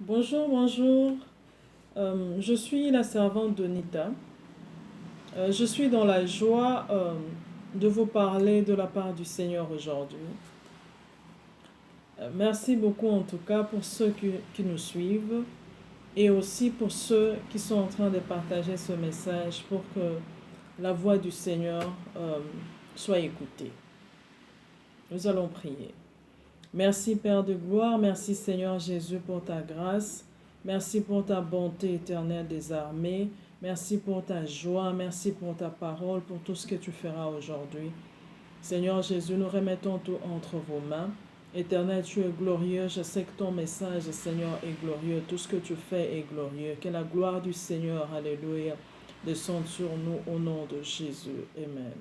Bonjour, bonjour. Je suis la servante de Nita. Je suis dans la joie de vous parler de la part du Seigneur aujourd'hui. Merci beaucoup en tout cas pour ceux qui nous suivent et aussi pour ceux qui sont en train de partager ce message pour que la voix du Seigneur soit écoutée. Nous allons prier. Merci Père de gloire, merci Seigneur Jésus pour ta grâce, merci pour ta bonté éternelle des armées, merci pour ta joie, merci pour ta parole, pour tout ce que tu feras aujourd'hui. Seigneur Jésus, nous remettons tout entre vos mains. Éternel, tu es glorieux, je sais que ton message, Seigneur, est glorieux, tout ce que tu fais est glorieux. Que la gloire du Seigneur, alléluia, descende sur nous au nom de Jésus. Amen.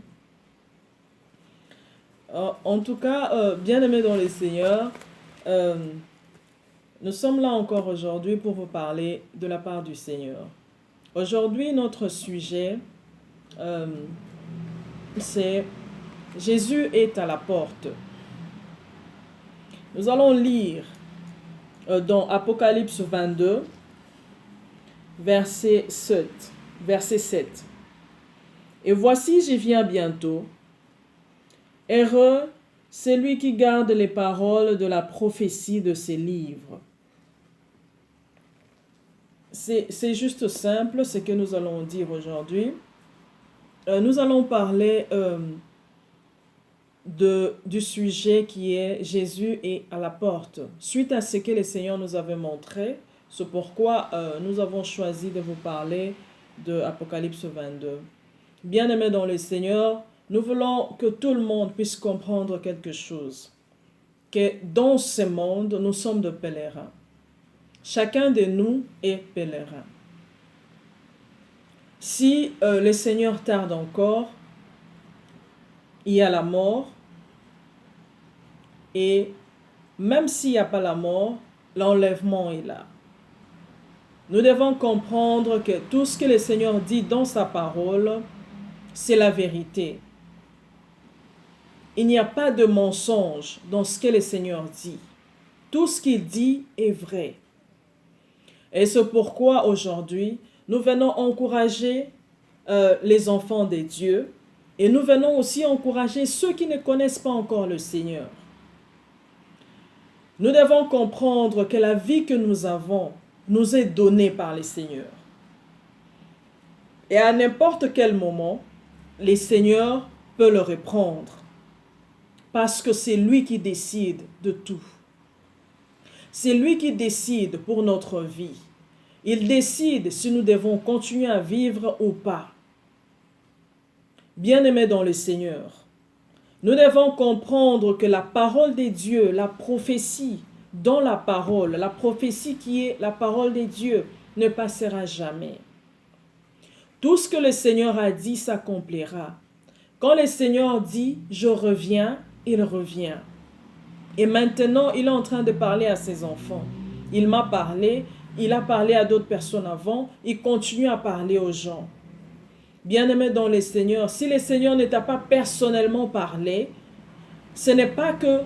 En tout cas, bien-aimés dans le Seigneur, nous sommes là encore aujourd'hui pour vous parler de la part du Seigneur. Aujourd'hui, notre sujet, c'est Jésus est à la porte. Nous allons lire dans Apocalypse 22, verset 7. Et voici, je viens bientôt. Heureux, celui qui garde les paroles de la prophétie de ces livres. C'est juste simple ce que nous allons dire aujourd'hui. Nous allons parler du sujet qui est Jésus est à la porte. Suite à ce que le Seigneur nous avait montré, c'est pourquoi nous avons choisi de vous parler de Apocalypse 22. Bien-aimés dans le Seigneur, nous voulons que tout le monde puisse comprendre quelque chose. Que dans ce monde, nous sommes de pèlerins. Chacun de nous est pèlerin. Si le Seigneur tarde encore, il y a la mort. Et même s'il n'y a pas la mort, l'enlèvement est là. Nous devons comprendre que tout ce que le Seigneur dit dans sa parole, c'est la vérité. Il n'y a pas de mensonge dans ce que le Seigneur dit. Tout ce qu'il dit est vrai. Et c'est pourquoi aujourd'hui, nous venons encourager les enfants de Dieu et nous venons aussi encourager ceux qui ne connaissent pas encore le Seigneur. Nous devons comprendre que la vie que nous avons nous est donnée par le Seigneur. Et à n'importe quel moment, le Seigneur peut le reprendre. Parce que c'est lui qui décide de tout. C'est lui qui décide pour notre vie. Il décide si nous devons continuer à vivre ou pas. Bien-aimés dans le Seigneur, nous devons comprendre que la parole de Dieu, la prophétie dans la parole, la prophétie qui est la parole de Dieu, ne passera jamais. Tout ce que le Seigneur a dit s'accomplira. Quand le Seigneur dit « je reviens », il revient. Et maintenant, il est en train de parler à ses enfants. Il m'a parlé, il a parlé à d'autres personnes avant, il continue à parler aux gens. Bien-aimé dans le Seigneur, si le Seigneur ne t'a pas personnellement parlé, ce n'est pas que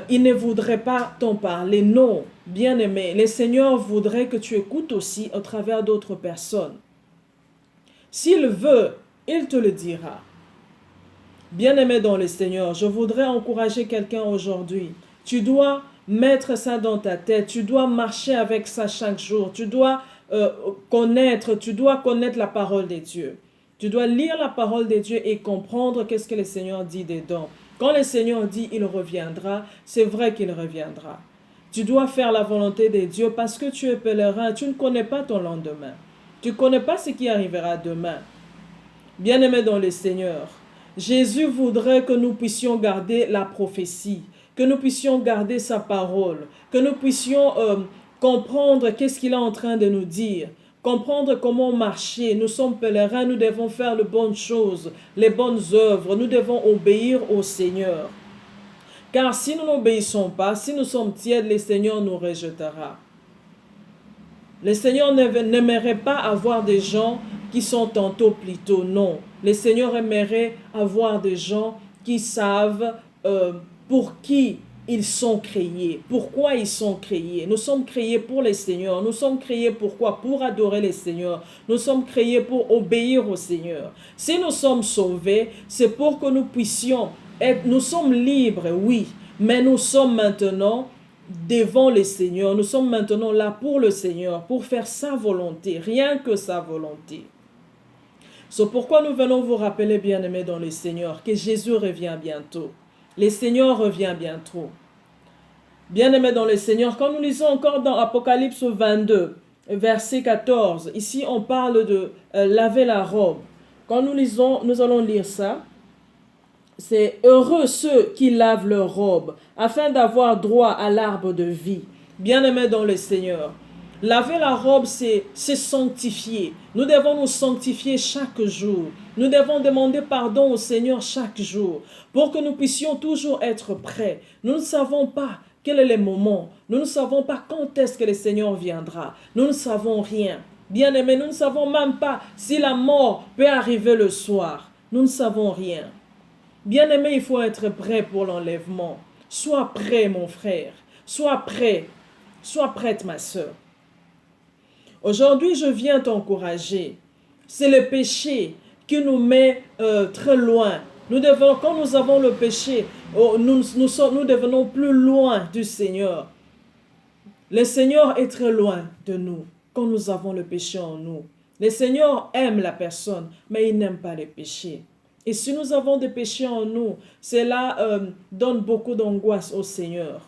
il ne voudrait pas t'en parler. Non, bien-aimé, le Seigneur voudrait que tu écoutes aussi au travers d'autres personnes. S'il veut, il te le dira. Bien-aimé dans le Seigneur, je voudrais encourager quelqu'un aujourd'hui. Tu dois mettre ça dans ta tête. Tu dois marcher avec ça chaque jour. Tu dois connaître la parole de Dieu. Tu dois lire la parole de Dieu et comprendre qu'est-ce que le Seigneur dit dedans. Quand le Seigneur dit il reviendra, c'est vrai qu'il reviendra. Tu dois faire la volonté de Dieu parce que tu es pèlerin. Tu ne connais pas ton lendemain. Tu ne connais pas ce qui arrivera demain. Bien-aimé dans le Seigneur, Jésus voudrait que nous puissions garder la prophétie, que nous puissions garder sa parole, que nous puissions comprendre qu'est-ce qu'il est en train de nous dire, comprendre comment marcher. Nous sommes pèlerins, nous devons faire les bonnes choses, les bonnes œuvres, nous devons obéir au Seigneur. Car si nous n'obéissons pas, si nous sommes tièdes, le Seigneur nous rejettera. Le Seigneur n'aimerait pas avoir des gens qui sont tantôt plutôt non. Le Seigneur aimerait avoir des gens qui savent pour qui ils sont créés. Pourquoi ils sont créés? Nous sommes créés pour les Seigneurs. Nous sommes créés pourquoi? Pour adorer les Seigneurs. Nous sommes créés pour obéir au Seigneur. Si nous sommes sauvés, c'est pour que nous puissions être, nous sommes libres, oui, mais nous sommes maintenant devant le Seigneur. Nous sommes maintenant là pour le Seigneur, pour faire sa volonté, rien que sa volonté. C'est pourquoi nous venons vous rappeler, bien-aimés dans le Seigneur, que Jésus revient bientôt. Le Seigneur revient bientôt. Bien-aimés dans le Seigneur, quand nous lisons encore dans Apocalypse 22, verset 14, ici on parle de laver la robe. Quand nous lisons, nous allons lire ça. C'est heureux ceux qui lavent leur robe, afin d'avoir droit à l'arbre de vie. Bien-aimés dans le Seigneur, laver la robe, c'est sanctifier. Nous devons nous sanctifier chaque jour. Nous devons demander pardon au Seigneur chaque jour pour que nous puissions toujours être prêts. Nous ne savons pas quel est le moment. Nous ne savons pas quand est-ce que le Seigneur viendra. Nous ne savons rien. Bien-aimés, nous ne savons même pas si la mort peut arriver le soir. Nous ne savons rien. Bien-aimé, il faut être prêt pour l'enlèvement. Sois prêt, mon frère. Sois prêt. Sois prête, ma soeur. Aujourd'hui, je viens t'encourager. C'est le péché qui nous met très loin. Quand nous avons le péché, nous devenons plus loin du Seigneur. Le Seigneur est très loin de nous quand nous avons le péché en nous. Le Seigneur aime la personne, mais il n'aime pas les péchés. Et si nous avons des péchés en nous, cela donne beaucoup d'angoisse au Seigneur.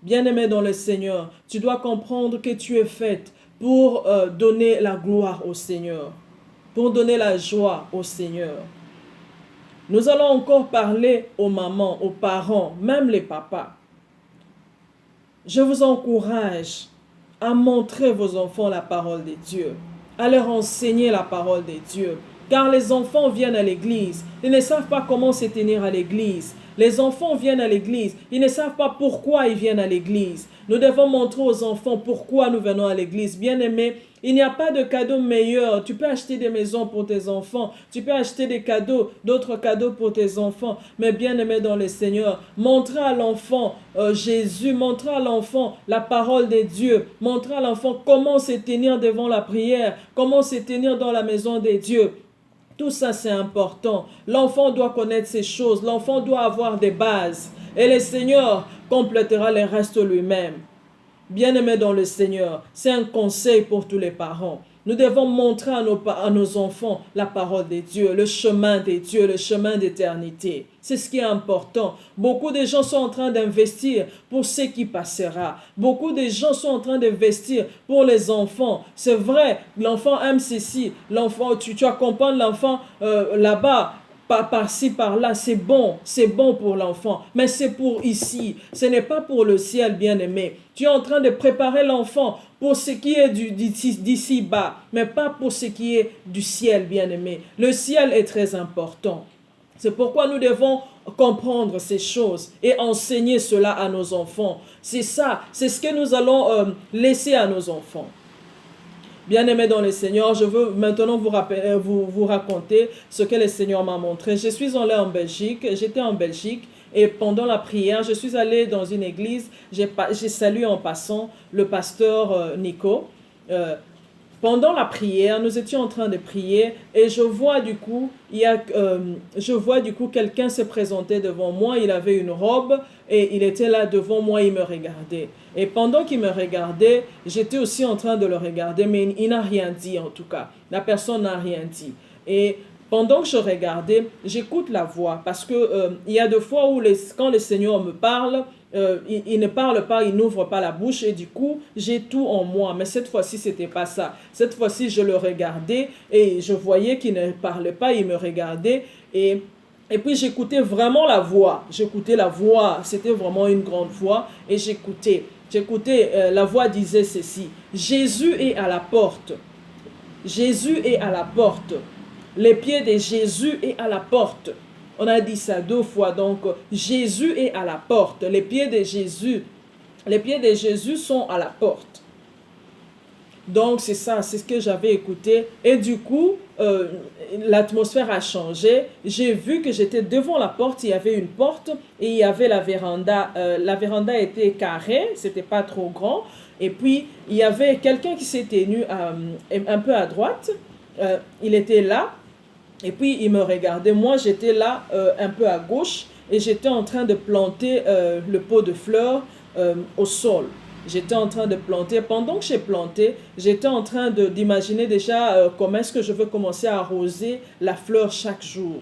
Bien-aimé dans le Seigneur, tu dois comprendre que tu es faite pour donner la gloire au Seigneur, pour donner la joie au Seigneur. Nous allons encore parler aux mamans, aux parents, même les papas. Je vous encourage à montrer vos enfants la parole de Dieu, à leur enseigner la parole de Dieu. Car les enfants viennent à l'église, ils ne savent pas comment se tenir à l'église. Les enfants viennent à l'église, ils ne savent pas pourquoi ils viennent à l'église. Nous devons montrer aux enfants pourquoi nous venons à l'église. Bien-aimés, il n'y a pas de cadeau meilleur. Tu peux acheter des maisons pour tes enfants, tu peux acheter des cadeaux, d'autres cadeaux pour tes enfants. Mais bien-aimés dans le Seigneur, montrer à l'enfant Jésus, montrer à l'enfant la parole de Dieu, montrer à l'enfant comment se tenir devant la prière, comment se tenir dans la maison de Dieu. Tout ça, c'est important. L'enfant doit connaître ces choses. L'enfant doit avoir des bases. Et le Seigneur complétera le reste lui-même. Bien-aimés dans le Seigneur, c'est un conseil pour tous les parents. Nous devons montrer à nos enfants la parole de Dieu, le chemin de Dieu, le chemin d'éternité. C'est ce qui est important. Beaucoup de gens sont en train d'investir pour ce qui passera. Beaucoup de gens sont en train d'investir pour les enfants. C'est vrai, l'enfant aime ceci. L'enfant, tu accompagnes l'enfant là-bas. Par-ci, par-là, c'est bon pour l'enfant, mais c'est pour ici, ce n'est pas pour le ciel, bien-aimé. Tu es en train de préparer l'enfant pour ce qui est d'ici bas, mais pas pour ce qui est du ciel, bien-aimé. Le ciel est très important. C'est pourquoi nous devons comprendre ces choses et enseigner cela à nos enfants. C'est ça, c'est ce que nous allons laisser à nos enfants. Bien-aimés dans le Seigneur, je veux maintenant vous raconter ce que le Seigneur m'a montré. Je suis allé en Belgique, j'étais en Belgique et pendant la prière, je suis allé dans une église, j'ai salué en passant le pasteur Nico. Pendant la prière, nous étions en train de prier et je vois du coup quelqu'un se présenter devant moi. Il avait une robe et il était là devant moi, il me regardait. Et pendant qu'il me regardait, j'étais aussi en train de le regarder, mais il n'a rien dit en tout cas. La personne n'a rien dit. Et pendant que je regardais, j'écoute la voix parce que il y a des fois où quand le Seigneur me parle, il ne parle pas, il n'ouvre pas la bouche et du coup, j'ai tout en moi. Mais cette fois-ci, c'était pas ça. Cette fois-ci, je le regardais et je voyais qu'il ne parlait pas, il me regardait et puis j'écoutais vraiment la voix. J'écoutais la voix, c'était vraiment une grande voix et j'écoutais. La voix disait ceci: Jésus est à la porte. Jésus est à la porte. Les pieds de Jésus est à la porte. On a dit ça 2 fois. Donc, Jésus est à la porte. Les pieds de Jésus sont à la porte. Donc, c'est ça, c'est ce que j'avais écouté. Et du coup, l'atmosphère a changé. J'ai vu que j'étais devant la porte, il y avait une porte et il y avait la véranda. La véranda était carrée, c'était pas trop grand. Et puis, il y avait quelqu'un qui s'est tenu un peu à droite. Il était là. Et puis, il me regardait. Moi, j'étais là, un peu à gauche. Et j'étais en train de planter le pot de fleurs au sol. J'étais en train de planter. Pendant que j'ai planté, j'étais en train d'imaginer déjà comment est-ce que je veux commencer à arroser la fleur chaque jour.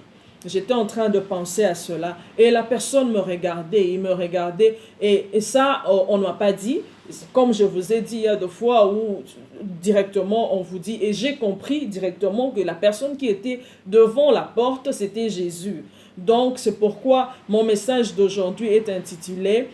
J'étais en train de penser à cela. Et la personne me regardait, il me regardait. Et ça, on ne m'a pas dit. Comme je vous ai dit il y a 2 fois où directement on vous dit, et j'ai compris directement que la personne qui était devant la porte, c'était Jésus. Donc, c'est pourquoi mon message d'aujourd'hui est intitulé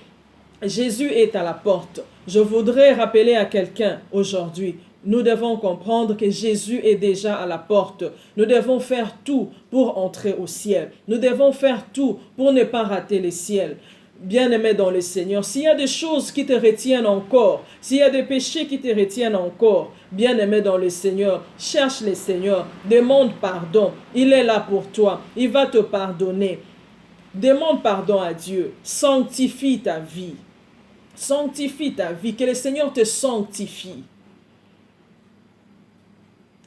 Jésus est à la porte. Je voudrais rappeler à quelqu'un aujourd'hui, nous devons comprendre que Jésus est déjà à la porte. Nous devons faire tout pour entrer au ciel. Nous devons faire tout pour ne pas rater le ciel. Bien-aimé dans le Seigneur, s'il y a des choses qui te retiennent encore, s'il y a des péchés qui te retiennent encore, bien-aimé dans le Seigneur, cherche le Seigneur, demande pardon. Il est là pour toi. Il va te pardonner. Demande pardon à Dieu. Sanctifie ta vie. Sanctifie ta vie, que le Seigneur te sanctifie.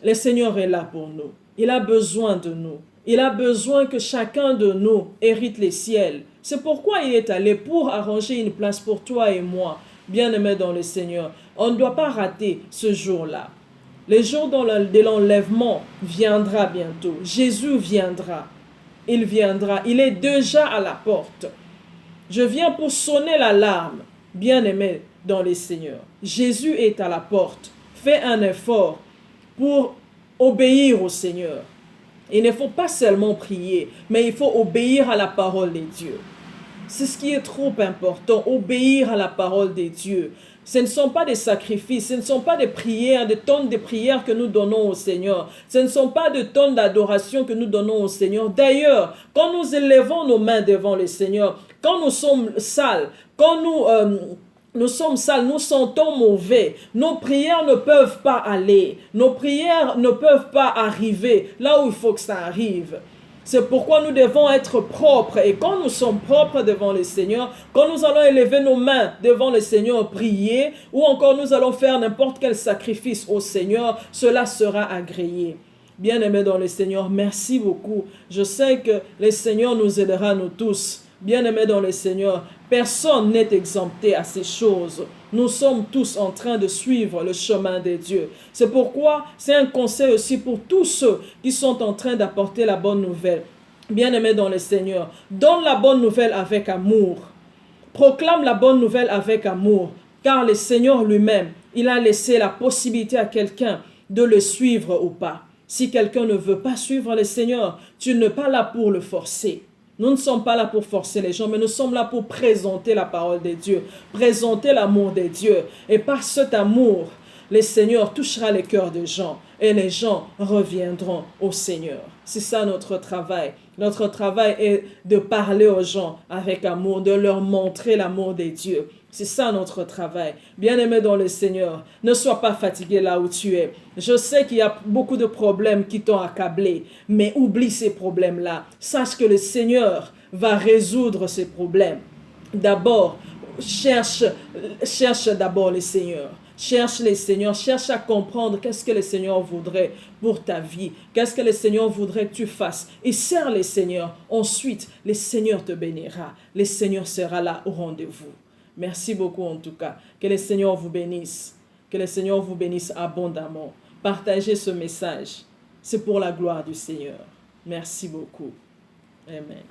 Le Seigneur est là pour nous. Il a besoin de nous. Il a besoin que chacun de nous hérite les ciels. C'est pourquoi il est allé pour arranger une place pour toi et moi, bien-aimés dans le Seigneur. On ne doit pas rater ce jour-là. Le jour de l'enlèvement viendra bientôt. Jésus viendra. Il viendra. Il est déjà à la porte. Je viens pour sonner l'alarme. Bien-aimé dans le Seigneur, Jésus est à la porte. Fais un effort pour obéir au Seigneur. Il ne faut pas seulement prier, mais il faut obéir à la parole de Dieu. C'est ce qui est trop important, obéir à la parole de Dieu. Ce ne sont pas des sacrifices, ce ne sont pas des prières, des tonnes de prières que nous donnons au Seigneur. Ce ne sont pas de tonnes d'adoration que nous donnons au Seigneur. D'ailleurs, quand nous élevons nos mains devant le Seigneur, quand nous sommes sales, quand nous sommes sales, nous sentons mauvais. Nos prières ne peuvent pas aller. Nos prières ne peuvent pas arriver là où il faut que ça arrive. C'est pourquoi nous devons être propres. Et quand nous sommes propres devant le Seigneur, quand nous allons élever nos mains devant le Seigneur, prier, ou encore nous allons faire n'importe quel sacrifice au Seigneur, cela sera agréé. Bien-aimés dans le Seigneur, merci beaucoup. Je sais que le Seigneur nous aidera, nous tous. Bien-aimés dans le Seigneur, personne n'est exempté à ces choses. Nous sommes tous en train de suivre le chemin de Dieu. C'est pourquoi c'est un conseil aussi pour tous ceux qui sont en train d'apporter la bonne nouvelle. Bien-aimés dans le Seigneur, donne la bonne nouvelle avec amour. Proclame la bonne nouvelle avec amour, car le Seigneur lui-même, il a laissé la possibilité à quelqu'un de le suivre ou pas. Si quelqu'un ne veut pas suivre le Seigneur, tu n'es pas là pour le forcer. Nous ne sommes pas là pour forcer les gens, mais nous sommes là pour présenter la parole de Dieu, présenter l'amour de Dieu. Et par cet amour, le Seigneur touchera les cœurs des gens et les gens reviendront au Seigneur. C'est ça notre travail. Notre travail est de parler aux gens avec amour, de leur montrer l'amour de Dieu. C'est ça notre travail. Bien-aimé dans le Seigneur, ne sois pas fatigué là où tu es. Je sais qu'il y a beaucoup de problèmes qui t'ont accablé, mais oublie ces problèmes-là. Sache que le Seigneur va résoudre ces problèmes. D'abord, cherche d'abord le Seigneur. Cherche le Seigneur, cherche à comprendre qu'est-ce que le Seigneur voudrait pour ta vie, qu'est-ce que le Seigneur voudrait que tu fasses. Et sers le Seigneur. Ensuite, le Seigneur te bénira. Le Seigneur sera là au rendez-vous. Merci beaucoup en tout cas. Que le Seigneur vous bénisse. Que le Seigneur vous bénisse abondamment. Partagez ce message. C'est pour la gloire du Seigneur. Merci beaucoup. Amen.